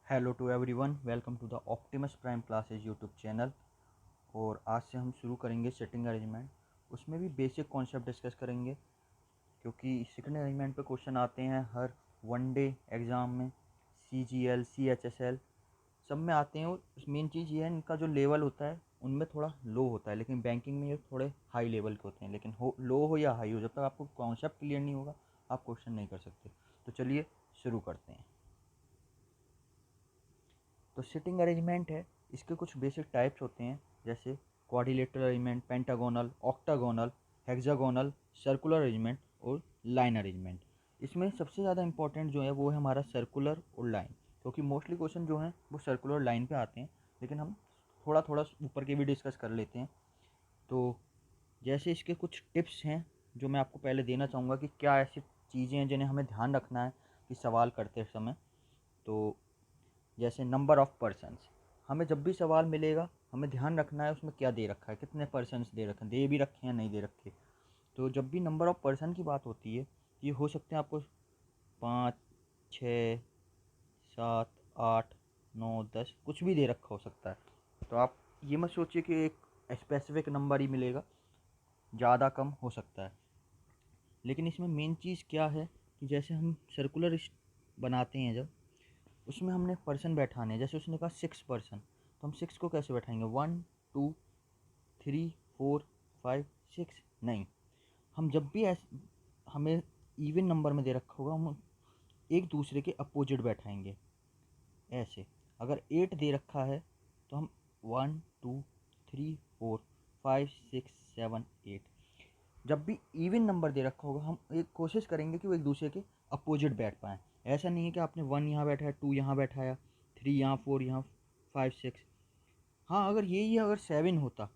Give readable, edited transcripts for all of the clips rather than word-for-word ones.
Hello to everyone, welcome to the Optimus Prime classes YouTube channel. और आज से हम शुरू करेंगे सिटिंग अरेंजमेंट। उसमें भी बेसिक कॉन्सेप्ट डिस्कस करेंगे, क्योंकि सिटिंग अरेंजमेंट पे क्वेश्चन आते हैं हर वन डे एग्ज़ाम में। CGL CHSL सब में आते हैं। और मेन चीज़ ये है, इनका जो लेवल होता है उनमें थोड़ा लो होता है, लेकिन बैंकिंग में ये थोड़े हाई लेवल के होते हैं। लेकिन लो हो या हाई हो, जब तक आपको कॉन्सेप्ट क्लियर नहीं होगा आप क्वेश्चन नहीं कर सकते। तो चलिए शुरू करते हैं। तो सिटिंग अरेंजमेंट है, इसके कुछ बेसिक टाइप्स होते हैं, जैसे quadrilateral arrangement, pentagonal, octagonal, hexagonal, circular arrangement और लाइन अरेंजमेंट। इसमें सबसे ज़्यादा इंपॉर्टेंट जो है वो है हमारा सर्कुलर और लाइन, क्योंकि मोस्टली क्वेश्चन जो हैं वो सर्कुलर लाइन पे आते हैं। लेकिन हम थोड़ा थोड़ा ऊपर के भी डिस्कस कर लेते हैं। तो जैसे इसके कुछ टिप्स हैं जो मैं आपको पहले देना चाहूँगा कि क्या ऐसी चीज़ें हैं जिन्हें हमें ध्यान रखना है कि सवाल करते समय। तो जैसे नंबर ऑफ़ पर्सन्स, हमें जब भी सवाल मिलेगा हमें ध्यान रखना है उसमें क्या दे रखा है, कितने पर्सन्स दे रखे हैं, दे भी रखे हैं नहीं दे रखे। तो जब भी नंबर ऑफ़ पर्सन की बात होती है, ये हो सकते हैं आपको 5, 6, 7, 8, 9, 10 कुछ भी दे रखा हो सकता है। तो आप ये मत सोचिए कि एक स्पेसिफिक नंबर ही मिलेगा, ज़्यादा कम हो सकता है। लेकिन इसमें मेन चीज़ क्या है कि जैसे हम सर्कुलर बनाते हैं, जब उसमें हमने पर्सन बैठाने हैं, जैसे उसने कहा 6 पर्सन, तो हम 6 को कैसे बैठाएंगे? 1, 2, 3, 4, 5, 6 नहीं। हम जब भी ऐसे हमें इवन नंबर में दे रखा होगा, हम एक दूसरे के अपोजिट बैठाएंगे ऐसे। अगर 8 दे रखा है तो हम 1, 2, 3, 4, 5, 6, 7, 8। जब भी इवन नंबर दे रखा होगा हम एक कोशिश करेंगे कि वो एक दूसरे के अपोजिट बैठ पाएँ। ऐसा नहीं है कि आपने 1 यहाँ बैठाया, 2 यहाँ बैठाया, 3 यहाँ, 4 यहाँ, 5, 6। हाँ, अगर यही अगर 7 होता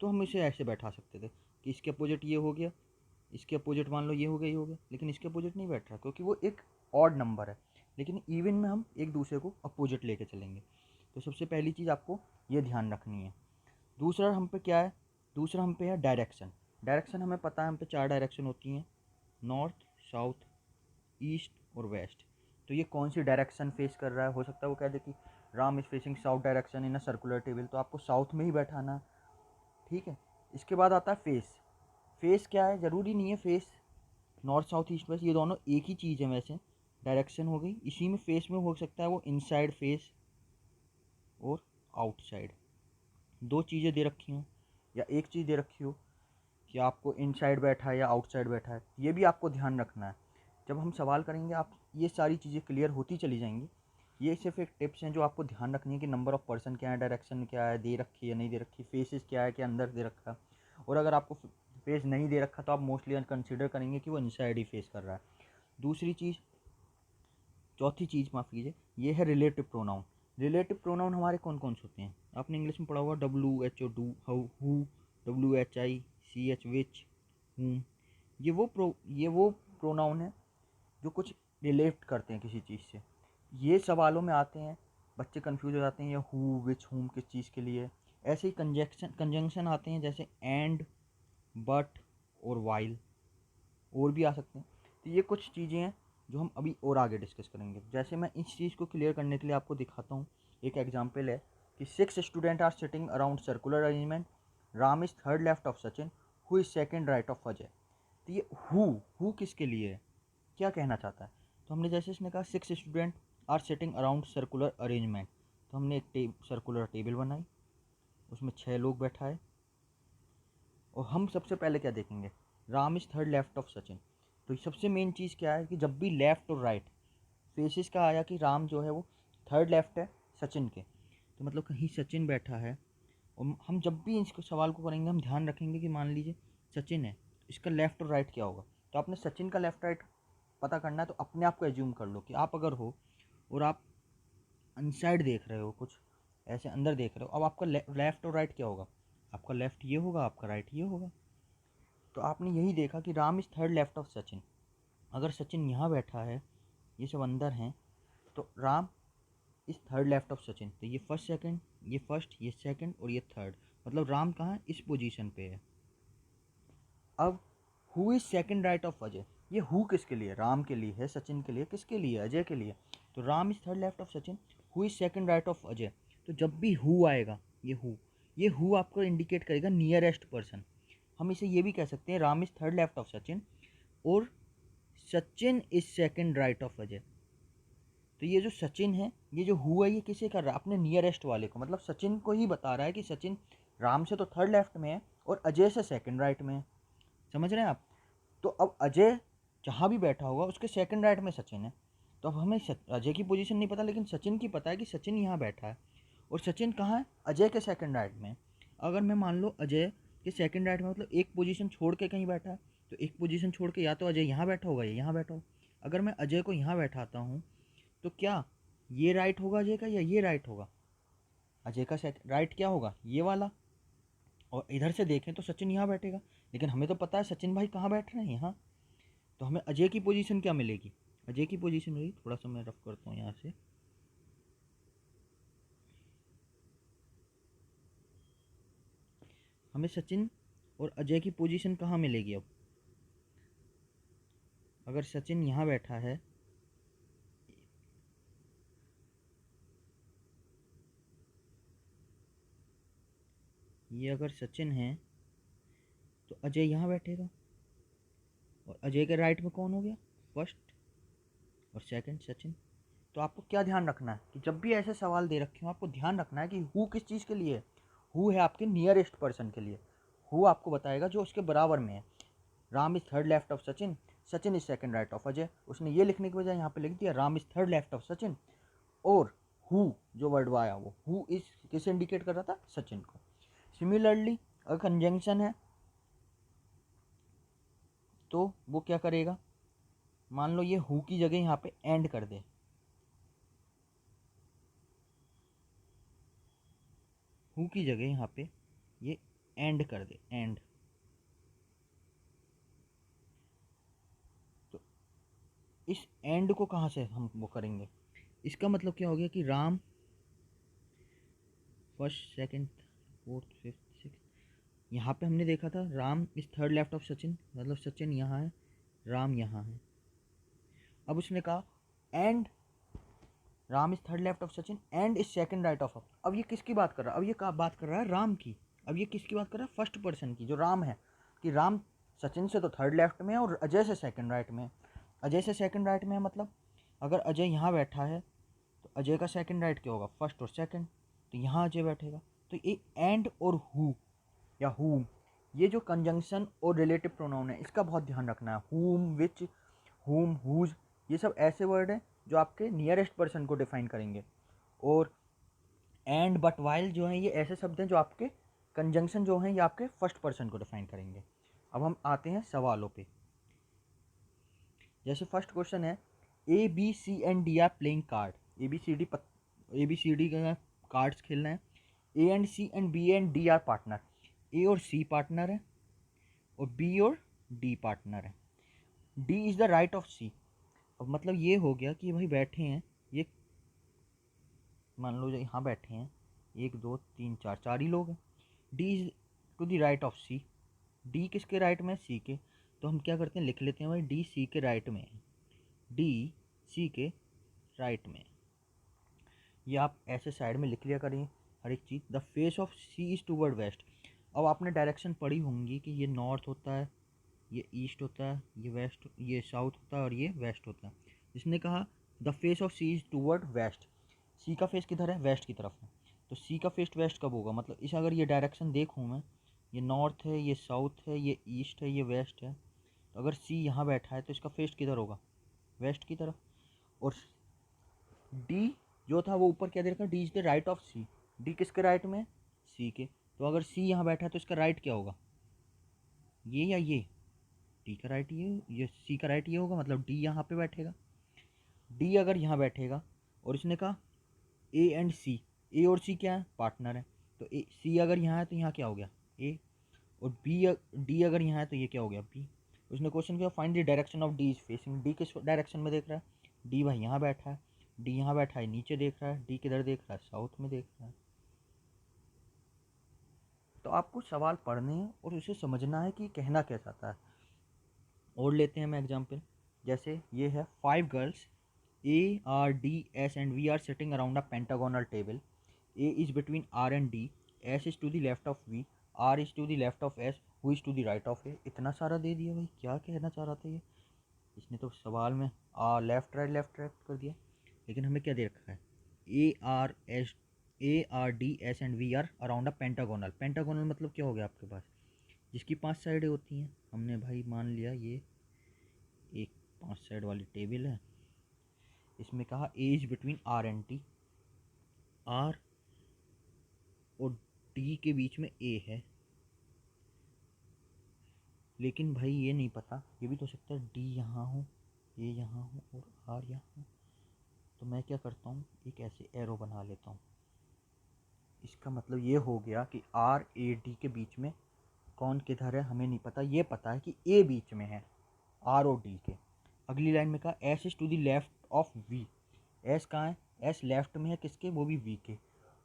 तो हम इसे ऐसे बैठा सकते थे कि इसके अपोजिट ये हो गया, इसके अपोजिट मान लो ये हो गया, ये हो गया। लेकिन इसके अपोजिट नहीं बैठ रहा क्योंकि वो एक ऑड नंबर है। लेकिन इवन में हम एक दूसरे को अपोजिट लेके चलेंगे। तो सबसे पहली चीज़ आपको ये ध्यान रखनी है। दूसरा हम पे क्या है? दूसरा हम पे है डायरेक्शन। डायरेक्शन हमें पता है, हम पे 4 डायरेक्शन होती हैं, नॉर्थ, साउथ, ईस्ट और वेस्ट। तो ये कौन सी डायरेक्शन फेस कर रहा है? हो सकता है वो कह दे कि Ram is facing south direction in a circular table, तो आपको साउथ में ही बैठाना है। ठीक है। इसके बाद आता है फेस। फेस क्या है? ज़रूरी नहीं है face north, south, east, west ये दोनों एक ही चीज़ है। वैसे डायरेक्शन हो गई, इसी में फेस में हो सकता है वो इनसाइड फेस और आउटसाइड, दो चीज़ें दे रखी हों या एक चीज़ दे रखी हो कि आपको इनसाइड बैठा है या आउटसाइड बैठा है। ये भी आपको ध्यान रखना है। जब हम सवाल करेंगे आप ये सारी चीज़ें क्लियर होती चली जाएंगी। ये सिर्फ एक टिप्स हैं जो आपको ध्यान रखनी है कि नंबर ऑफ़ पर्सन क्या है, डायरेक्शन क्या है, दे रखी है नहीं दे रखी, फेसेस क्या है कि अंदर दे रखा है। और अगर आपको फेस नहीं दे रखा तो आप मोस्टली कंसिडर करेंगे कि वो इनसाइड ही फेस कर रहा है। दूसरी चीज़, चौथी चीज़ माफ़ कीजिए, ये है रिलेटिव प्रोनाउन। रिलेटिव प्रोनाउन हमारे कौन कौन से होते हैं? आपने इंग्लिश में पढ़ा होगा, WHO do, how, who, WHI CH which, whom. ये वो प्रोनाउन है जो कुछ रिलेट करते हैं किसी चीज़ से। ये सवालों में आते हैं, बच्चे कंफ्यूज हो जाते हैं, ये हु, विच, हुम किस चीज़ के लिए है। ऐसे ही कंजंक्शन आते हैं, जैसे एंड, बट और वाइल, और भी आ सकते हैं। तो ये कुछ चीज़ें हैं जो हम अभी और आगे डिस्कस करेंगे। जैसे मैं इस चीज़ को क्लियर करने के लिए आपको दिखाता हूँ। एक एग्जांपल है कि 6 student are sitting around circular arrangement, Ram is third left of Sachin, who is second right of Ajay. तो ये हु किसके लिए है, क्या कहना चाहता है? तो हमने जैसे इसने कहा 6 student are sitting around circular arrangement, तो हमने एक सर्कुलर टेबल बनाई, उसमें 6 लोग बैठाए। और हम सबसे पहले क्या देखेंगे? Ram is third left of Sachin. तो सबसे मेन चीज़ क्या है कि जब भी लेफ़्ट और राइट फेसिस का आया कि राम जो है वो थर्ड लेफ्ट है सचिन के, तो मतलब कहीं सचिन बैठा है। और हम जब भी इसको सवाल को करेंगे हम ध्यान रखेंगे कि मान लीजिए सचिन है, इसका लेफ़्ट और राइट क्या होगा। तो आपने सचिन का लेफ़्ट राइट पता करना है, तो अपने आप को एज्यूम कर लो कि आप अगर हो और आप अनसाइड देख रहे हो, कुछ ऐसे अंदर देख रहे हो, अब आपका लेफ़्ट और राइट क्या होगा? आपका लेफ़्ट ये होगा, आपका राइट ये होगा। तो आपने यही देखा कि Ram is third left of Sachin. अगर सचिन यहाँ बैठा है, ये सब अंदर हैं, तो Ram is third left of Sachin. तो ये फर्स्ट सेकंड, ये फर्स्ट, ये सेकंड और ये थर्ड, मतलब राम कहाँ है? इस पोजीशन पे है। अब who is second right of Ajay, ये हु किसके लिए? राम के लिए है, सचिन के लिए, किसके लिए? अजय के लिए। तो Ram is third left of Sachin, who is second right of Ajay. तो जब भी हु आएगा, ये हु आपको इंडिकेट करेगा नियरेस्ट पर्सन। हम इसे ये भी कह सकते हैं Ram is third left of Sachin और Sachin is second right of Ajay. तो ये जो सचिन है, ये जो हु है, ये किसे कर रहा है? अपने नियरेस्ट वाले को, मतलब सचिन को ही बता रहा है कि सचिन राम से तो थर्ड लेफ्ट में है और अजय से सेकंड राइट में है। समझ रहे हैं आप? तो अब अजय जहाँ भी बैठा होगा उसके सेकंड राइट में सचिन है। तो अब हमें अजय की पोजीशन नहीं पता, लेकिन सचिन की पता है कि सचिन यहाँ बैठा है और सचिन कहाँ है? अजय के सेकंड राइट में। अगर मैं मान लो अजय के सेकंड राइट में, मतलब एक पोजीशन छोड़ के कहीं बैठा है, तो एक पोजीशन छोड़ के या तो अजय यहाँ बैठा होगा या यहाँ बैठा होगा। अगर मैं अजय को यहाँ बैठाता हूँ तो क्या ये राइट होगा अजय का या ये राइट होगा? अजय का राइट क्या होगा? ये वाला। और इधर से देखें तो सचिन यहाँ बैठेगा, लेकिन हमें तो पता है सचिन भाई कहाँ बैठ रहे हैं, यहाँ। तो हमें अजय की पोजीशन क्या मिलेगी? अजय की पोजीशन मिलेगी, थोड़ा सा मैं रफ करता हूँ यहाँ से। हमें सचिन और अजय की पोजीशन कहाँ मिलेगी? अब अगर सचिन यहाँ बैठा है, ये अगर सचिन है तो अजय यहाँ बैठेगा और अजय के राइट में कौन हो गया? फर्स्ट और सेकंड सचिन। तो आपको क्या ध्यान रखना है कि जब भी ऐसे सवाल दे रखे हो, आपको ध्यान रखना है कि हु किस चीज़ के लिए है। हु है आपके नियरेस्ट पर्सन के लिए। हु आपको बताएगा जो उसके बराबर में है। Ram is third left of Sachin, Sachin is second right of Ajay. उसने ये लिखने की बजाय यहाँ पे लिख दिया Ram is third left of Sachin, और हु जो वर्ड आया वो हु इज किसे इंडिकेट कर रहा था? सचिन को। सिमिलरली अगर कंजंक्शन है तो वो क्या करेगा? मान लो ये हु की जगह यहाँ पे एंड कर दे, हु की जगह यहाँ पे ये एंड कर दे, एंड। तो इस एंड को कहाँ से हम वो करेंगे? इसका मतलब क्या हो गया कि Ram first second fourth fifth six, यहाँ पे हमने देखा था Ram is third left of Sachin, मतलब सचिन यहाँ है, राम यहाँ है। अब उसने कहा and Ram is third left of Sachin and is second right of. अब ये किसकी बात कर रहा है? अब ये बात कर रहा है राम की। अब ये किसकी बात कर रहा है? फर्स्ट पर्सन की, जो राम है। कि राम सचिन से तो थर्ड लेफ्ट में है और अजय से सेकंड राइट में है। अजय से सेकंड राइट में है, मतलब अगर अजय यहाँ बैठा है तो अजय का सेकंड राइट क्या होगा? फर्स्ट और सेकंड। तो यहाँ अजय बैठेगा। तो ये एंड और हु या हुम, ये जो कंजंक्शन और रिलेटिव प्रोनाउन है, इसका बहुत ध्यान रखना है। हुम, विच, हुम, हुज, ये सब ऐसे वर्ड हैं जो आपके नियरेस्ट पर्सन को डिफाइन करेंगे। और एंड, बट, वाइल जो हैं ये ऐसे शब्द हैं जो आपके कंजंक्शन जो हैं ये आपके फर्स्ट पर्सन को डिफाइन करेंगे। अब हम आते हैं सवालों पे। जैसे फर्स्ट क्वेश्चन है A B C and D are playing card. A B C D का कार्ड्स खेलना है। A and C and B and D are partner. A और सी पार्टनर है और बी और डी पार्टनर है। D is the right of C. अब मतलब ये हो गया कि भाई बैठे हैं ये, मान लो जो यहाँ बैठे हैं, एक दो तीन चार, चार ही लोग हैं। D is to the right of C. D किसके राइट में? सी के। तो हम क्या करते हैं, लिख लेते हैं भाई डी सी के राइट में है, डी सी के राइट में। ये आप ऐसे साइड में लिख लिया करें हर एक चीज़। The face of C is toward west. अब आपने डायरेक्शन पढ़ी होंगी कि ये नॉर्थ होता है, ये ईस्ट होता है, ये वेस्ट, ये साउथ होता है और ये वेस्ट होता है। जिसने कहा the face of C is toward west, C का फेस किधर है? वेस्ट की तरफ है। तो सी का फेस वेस्ट कब होगा? मतलब इस अगर ये डायरेक्शन देखूँ मैं, ये नॉर्थ है, ये साउथ है, ये ईस्ट है, ये वेस्ट है। तो अगर सी यहाँ बैठा है तो इसका फेस किधर होगा? वेस्ट की तरफ। और डी जो था वो ऊपर क्या दे रखा? D is the right of C. D किसके राइट में? सी के। तो अगर सी यहाँ बैठा है तो इसका राइट क्या होगा? ये या ये? डी का राइट ये सी का राइट ये होगा, मतलब डी यहाँ पे बैठेगा। डी अगर यहाँ बैठेगा और इसने कहा ए एंड सी, ए और सी क्या है? पार्टनर है। तो ए सी अगर यहाँ है तो यहाँ क्या हो गया? ए। और बी डी अगर यहाँ है तो ये क्या हो गया? बी। उसने क्वेश्चन किया find the direction of D is facing. D किस डायरेक्शन में देख रहा है? डी भाई यहाँ बैठा है, डी यहाँ बैठा है, नीचे देख रहा है। डी किधर देख रहा है? साउथ में देख रहा है। तो आपको सवाल पढ़ने हैं और उसे समझना है कि कहना क्या चाहता है। और लेते हैं मैं एग्जाम्पल। जैसे ये है 5 girls A, R, D, S and V are sitting around a pentagonal table. A is between R and D, S is to the left of V, R is to the left of S, who is to the right of A। इतना सारा दे दिया भाई, क्या कहना चाह रहा था ये? इसने तो सवाल में लेफ्ट राइट कर दिया, लेकिन हमें क्या दे रखा है? A R D S and V are around a pentagonal. Pentagonal मतलब क्या हो गया आपके पास? जिसकी 5 साइडें होती हैं। हमने भाई मान लिया ये एक 5 साइड वाली टेबल है। इसमें कहा A is between R and D, R और D के बीच में A है, लेकिन भाई ये नहीं पता, ये भी तो हो सकता है D यहाँ हो, ये यहाँ हो और R यहाँ हो। तो मैं क्या करता हूँ, एक ऐसे एरो बना लेता हूँ। इसका मतलब ये हो गया कि R A D के बीच में कौन किधर है हमें नहीं पता, ये पता है कि A बीच में है R और D के। अगली लाइन में कहा S is to the left of V। S कहाँ है? S लेफ्ट में है किसके? वो भी V के।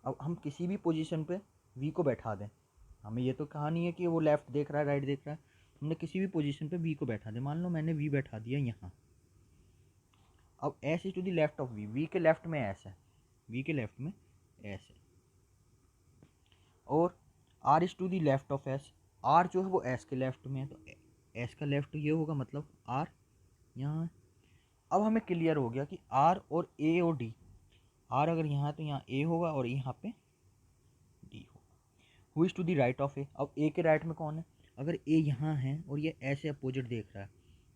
अब हम किसी भी पोजीशन पे V को बैठा दें, हमें ये तो कहा नहीं है कि वो लेफ्ट देख रहा है राइट देख रहा है, हमने किसी भी पोजीशन पे V को बैठा दें। मान लो मैंने V बैठा दिया यहाँ। अब S is to the left of V के लेफ्ट में S है, V के लेफ्ट में S है, और R is to the left of S। R जो है वो S के लेफ्ट में है, तो S का लेफ्ट ये होगा, मतलब R यहाँ है। अब हमें क्लियर हो गया कि R और A और D, R अगर यहाँ है तो यहाँ A होगा और यहाँ पे D होगा। Who is to the right of A। अब A के राइट में कौन है? अगर A यहाँ है और ये ऐसे अपोजिट देख रहा है,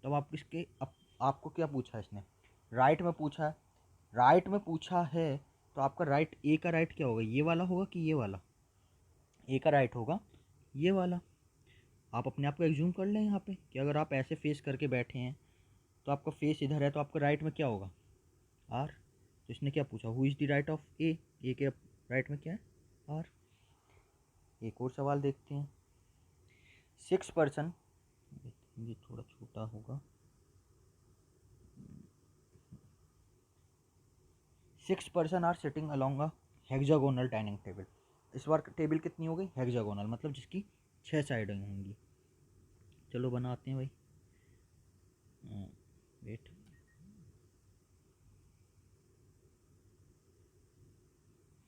तो अब आप इसके आपको क्या पूछा है इसने? राइट में पूछा है। राइट में पूछा है तो आपका राइट, A का राइट क्या होगा? ये वाला होगा कि ये वाला? A का राइट होगा ये वाला। आप अपने आप को एग्जूम कर लें यहाँ पे कि अगर आप ऐसे फेस करके बैठे हैं तो आपका फेस इधर है, तो आपका राइट में क्या होगा? आर। तो इसने क्या पूछा? Who is the right of A. A के राइट में क्या है? आर। एक और सवाल देखते हैं। 6 पर्सन, ये थोड़ा छोटा होगा, 6 person are sitting along a hexagonal dining table. इस बार टेबल कितनी हो गई? हेक्सागोनल, मतलब जिसकी 6 साइडें होंगी। चलो बनाते हैं भाई। वेट,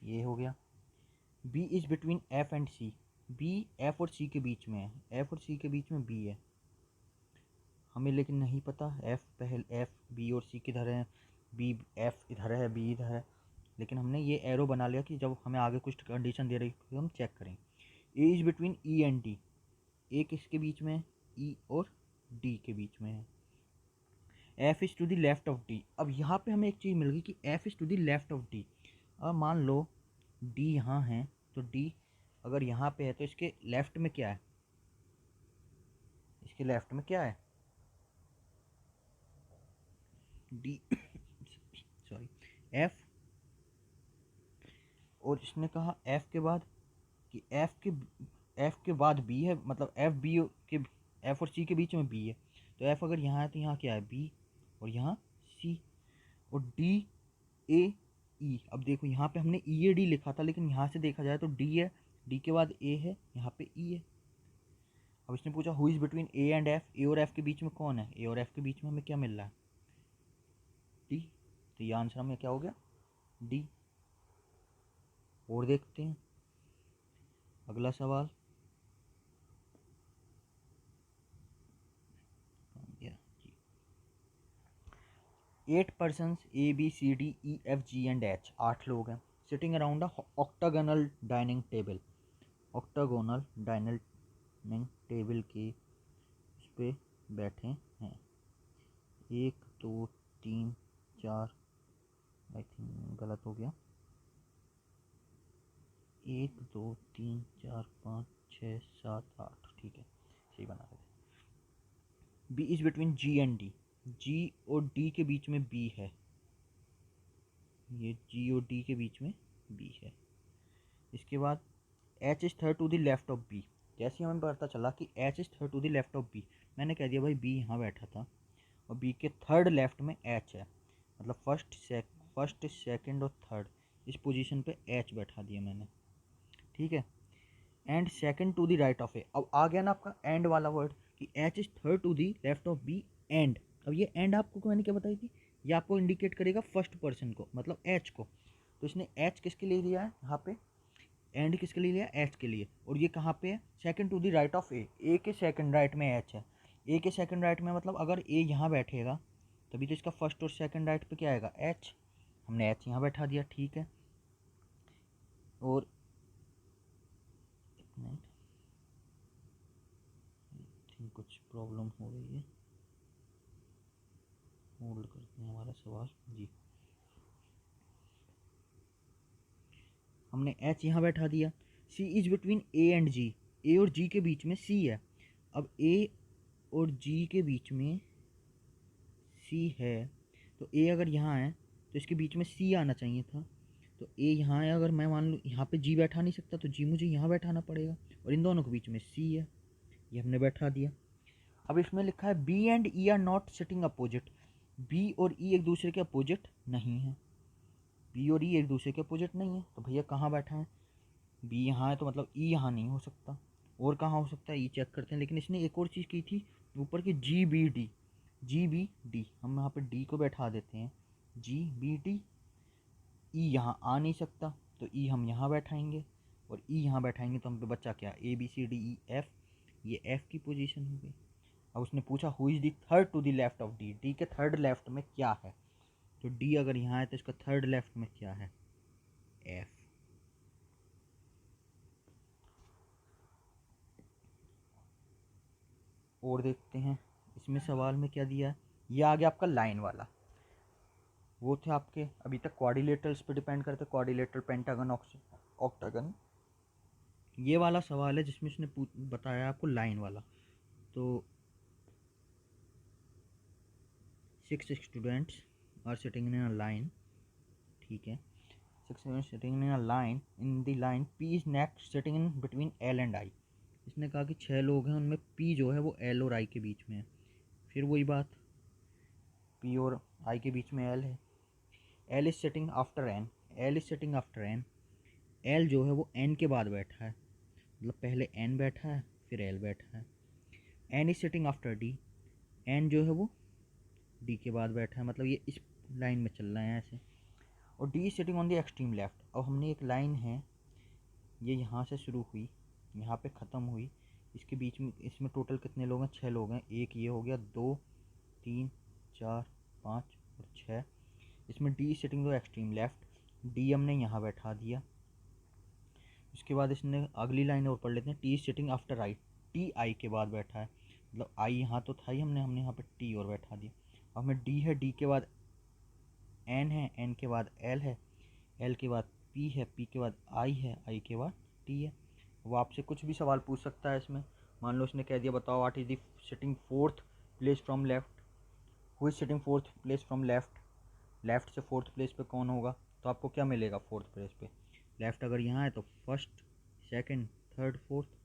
ये हो गया। B is between F and C. B F और सी के बीच में है, एफ और सी के बीच में बी है। हमें लेकिन नहीं पता एफ पहले, एफ बी और सी किधर है, बी एफ इधर है बी इधर है, लेकिन हमने ये एरो बना लिया कि जब हमें आगे कुछ कंडीशन दे रही है हम चेक करें। A is between E and D. A किसके बीच में है? ई और डी के बीच में है। F is to the left of D. अब यहाँ पे हमें एक चीज़ मिल गई कि F is to the left of D. अब मान लो डी यहाँ है, तो डी अगर यहाँ पे है तो इसके लेफ्ट में क्या है? इसके लेफ्ट में क्या है? D sorry, F. और इसने कहा एफ के बाद कि एफ के बाद बी है, मतलब एफ बी के, एफ और सी के बीच में बी है, तो एफ अगर यहाँ है तो यहाँ क्या है? बी, और यहाँ सी, और डी ए ई। अब देखो यहाँ पे हमने ई ए डी लिखा था, लेकिन यहाँ से देखा जाए तो डी है, डी के बाद ए है, यहाँ पे ई है। अब इसने पूछा who is between A and F. A और एफ के बीच में कौन है? ए और एफ के बीच में हमें क्या मिल रहा है? डी। तो ये आंसर हमें क्या हो गया? डी। और देखते हैं अगला सवाल। 8 persons A B C D E F G and H, 8 लोग हैं, sitting around a octagonal dining table. Octagonal dining table के उस पे बैठे हैं। 1 2 3 4, आई थिंक गलत हो गया, 1 2 3 4 5 6 7 8, ठीक है सही बना रहे थे। B is between G and D. G और डी के बीच में बी है, ये जी और डी के बीच में बी है। इसके बाद H is third to the left of B. जैसे ही हमें पता चला कि H is third to the left of B, मैंने कह दिया भाई बी यहाँ बैठा था और बी के थर्ड लेफ्ट में एच है, मतलब फर्स्ट सेकंड और थर्ड, इस पोजीशन पे एच बैठा दिया मैंने, ठीक है। And second to the right of A. अब आ गया ना आपका एंड वाला वर्ड कि H is third to the left of B and. अब ये एंड आपको मैंने क्या बताई थी? ये आपको इंडिकेट करेगा फर्स्ट पर्सन को, मतलब एच को। तो इसने एच किसके लिए दिया है यहाँ पे, एंड किसके लिए लिया, एच के लिए। और ये कहाँ पे है, second to the right of A के सेकंड राइट में एच है। ए के सेकंड राइट में मतलब अगर ए यहाँ बैठेगा तभी तो इसका फर्स्ट और सेकंड राइट पे क्या आएगा, एच। हमने एच यहाँ बैठा दिया, ठीक है। और कुछ प्रॉब्लम हो रही है, होल्ड करते हैं हमारा सवाल जी। हमने एच यहाँ बैठा दिया। सी इज बिटवीन ए एंड जी, ए और जी के बीच में सी है। अब ए और जी के बीच में सी है, तो ए अगर यहाँ है तो इसके बीच में सी आना चाहिए था। तो ए यहाँ है, अगर मैं मान लूँ यहाँ पे जी बैठा नहीं सकता तो जी मुझे यहाँ बैठाना पड़ेगा, और इन दोनों के बीच में सी है, ये हमने बैठा दिया। अब इसमें लिखा है B and E are not sitting opposite, B और ई एक दूसरे के अपोजिट नहीं है। बी और ई एक दूसरे के अपोजिट नहीं है, तो भैया कहाँ बैठा है, बी यहाँ है तो मतलब ई यहाँ नहीं हो सकता। और कहाँ हो सकता है, ई चेक करते हैं। लेकिन इसने एक और चीज़ की थी ऊपर की, G B D, G B D, हम यहाँ पे डी को बैठा देते हैं, जी बी डी। ई यहाँ आ नहीं सकता तो ई हम यहाँ बैठाएंगे, और ई यहाँ बैठाएंगे तो हम पे बच्चा क्या, A B C D E F, ये एफ की पोजीशन हो गई। अब उसने पूछा who is the third to the left of D, D के थर्ड लेफ्ट में क्या है। तो डी अगर यहाँ है तो इसका थर्ड लेफ्ट में क्या है, एफ। और देखते हैं इसमें सवाल में क्या दिया है। ये आ गया आपका लाइन वाला, वो थे आपके अभी तक क्वाड्रिलेटरल्स पे डिपेंड करते, क्वाड्रिलेटरल, पेंटागन, ऑक्टागन। ये वाला सवाल है जिसमें इसने बताया आपको लाइन वाला। तो 6 students are sitting in a line, ठीक है। 6 students sitting in a line, in the line P is next sitting in between L and I. इसने कहा कि 6 लोग हैं, उनमें पी जो है वो एल और आई के बीच में है। फिर वही बात, पी और आई के बीच में एल है। L is sitting after N, L is sitting after N, L जो है वो एन के बाद बैठा है, मतलब पहले एन बैठा है फिर एल बैठा है। N is sitting after D, N जो है वो डी के बाद बैठा है, मतलब ये इस लाइन में चल रहा है ऐसे। और D is sitting on the extreme left. अब हमने एक लाइन है, ये यहाँ से शुरू हुई, यहाँ पे ख़त्म हुई, इसके बीच में इसमें टोटल कितने लोग हैं, 6 लोग हैं। एक ये हो गया, 2 3 4 5 और 6। इसमें डी सिटिंग दो एक्सट्रीम लेफ्ट, डी हमने यहाँ बैठा दिया। उसके बाद इसने अगली लाइन और पढ़ लेते हैं, T sitting after I, T I के बाद बैठा है, मतलब आई यहाँ तो था ही, हमने हमने यहाँ पे टी और बैठा दिया। अब हमें डी है, डी के बाद एन है, एन के बाद एल है, एल के बाद पी है, पी के बाद आई है, आई के बाद टी है। वो आपसे कुछ भी सवाल पूछ सकता है इसमें। मान लो इसने कह दिया बताओ what is the sitting fourth place from left, who is sitting fourth place from left, left से फोर्थ प्लेस पे कौन होगा, तो आपको क्या मिलेगा फोर्थ प्लेस पे, लेफ्ट अगर यहाँ है तो फर्स्ट, सेकंड, थर्ड, फोर्थ।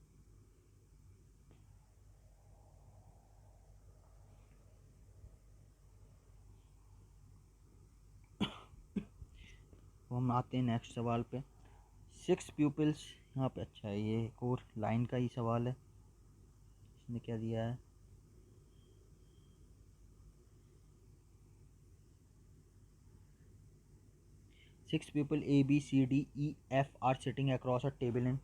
तो हम आते हैं नेक्स्ट सवाल पे। 6 प्यूपिल्स यहाँ पे, अच्छा है ये एक और लाइन का ही सवाल है। इसने क्या दिया है, 6 people A B C D E F are sitting across a table in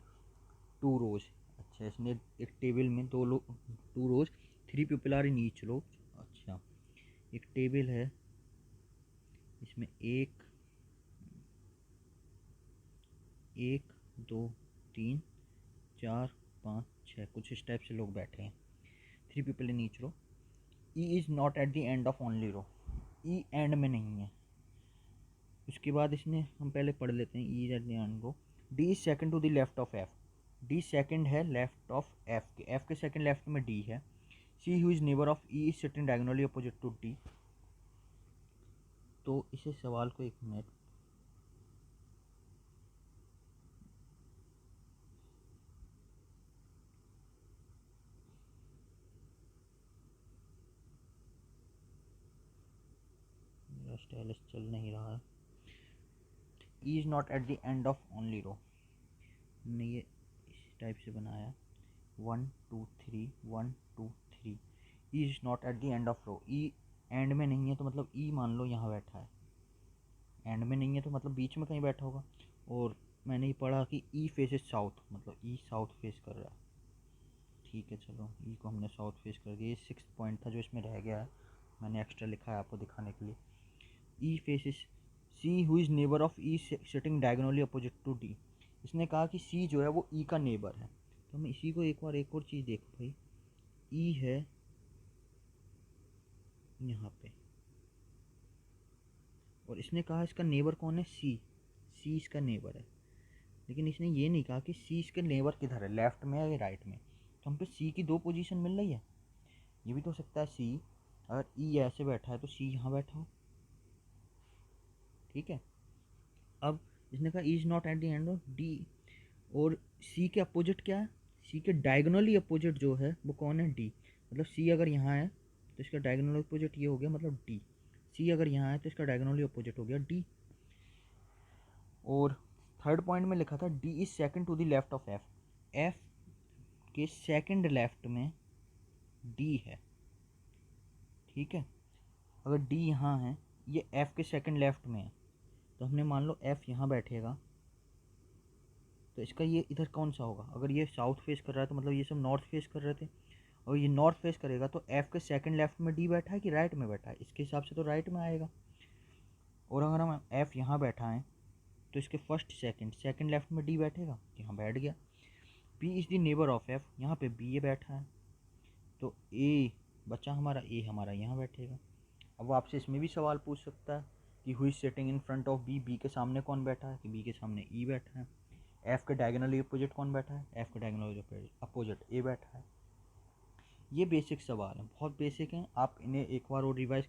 2 rows. अच्छा, इसने एक टेबल में 2 लोग, 2 rows, 3 people are in each row. अच्छा, एक टेबल है, इसमें एक, एक, दो, तीन, चार, पाँच, छः, कुछ इस टाइप से लोग बैठे हैं। 3 people in each row. E is not at the end of only row, E end में नहीं है। उसके बाद इसने, हम पहले पढ़ लेते हैं, E is at the end row. D is second to the left of F, D second है लेफ्ट ऑफ एफ के, एफ के सेकंड लेफ्ट में डी है। C who is neighbour of E is sitting diagonally opposite to D. तो इसे सवाल को एक मिनट, मेरा स्टाइलस चल नहीं रहा है। E is not at the end of only row, हमने ये इस टाइप से बनाया, 1 2 3 1 2 3। E is not at the end of row, E end में नहीं है तो मतलब ई मान लो यहाँ बैठा है, एंड में नहीं है तो मतलब बीच में कहीं बैठा होगा। और मैंने ये पढ़ा कि ई फेसेस साउथ, मतलब ई साउथ फेस कर रहा है। ठीक है चलो, ई को हमने साउथ फेस कर दिया। ये 6th पॉइंट था जो इसमें रह गया है, मैंने एक्स्ट्रा लिखा है आपको दिखाने के लिए। E faces C who is neighbour of E sitting diagonally opposite to D. इसने कहा कि सी जो है वो ई का नेबर है। तो हम इसी को एक बार एक और चीज़ देखो भाई, ई है यहाँ पे, और इसने कहा इसका नेबर कौन है, सी, सी इसका नेबर है। लेकिन इसने ये नहीं कहा कि सी इसके नेबर किधर है, लेफ्ट में है या राइट में। तो हम पे सी की 2 पोजीशन मिल रही है। ये भी तो हो सकता है सी, अगर ई ऐसे बैठा है तो सी यहाँ बैठा हो। ठीक है, अब इसने कहा is not at the end of D, और सी के अपोजिट क्या है, सी के डायगोनली अपोजिट जो है वो कौन है, डी। मतलब सी अगर यहाँ है तो इसका डायगोनल अपोजिट ये हो गया, मतलब डी। सी अगर यहाँ है तो इसका डायगोनली अपोजिट हो गया डी। और थर्ड पॉइंट में लिखा था D is second to the left of F, F के सेकंड लेफ्ट में डी है। ठीक है, अगर डी यहाँ है, ये एफ के सेकंड लेफ्ट में है, तो हमने मान लो एफ यहाँ बैठेगा, तो इसका ये इधर कौन सा होगा, अगर ये साउथ फेस कर रहा है तो मतलब ये सब नॉर्थ फेस कर रहे थे, और ये नॉर्थ फेस करेगा तो एफ के सेकंड लेफ्ट में डी बैठा है कि राइट में बैठा है, इसके हिसाब से तो राइट में आएगा। और अगर हम एफ यहाँ बैठा है तो इसके फर्स्ट सेकंड लेफ्ट में डी बैठेगा, यहाँ बैठ गया। B is the neighbour of F, यहाँ पे बी ये बैठा है, तो ए बचा हमारा, ए हमारा यहाँ बैठेगा। अब वो आपसे इसमें भी सवाल पूछ सकता है कि हुई sitting in front of B, B के सामने कौन बैठा है, कि बी के सामने ई बैठा है। एफ के डायगोनली अपोजिट कौन बैठा है, एफ के डायगोनली अपोजिट ए बैठा है। ये बेसिक सवाल हैं, बहुत बेसिक हैं, आप इन्हें एक बार और रिवाइज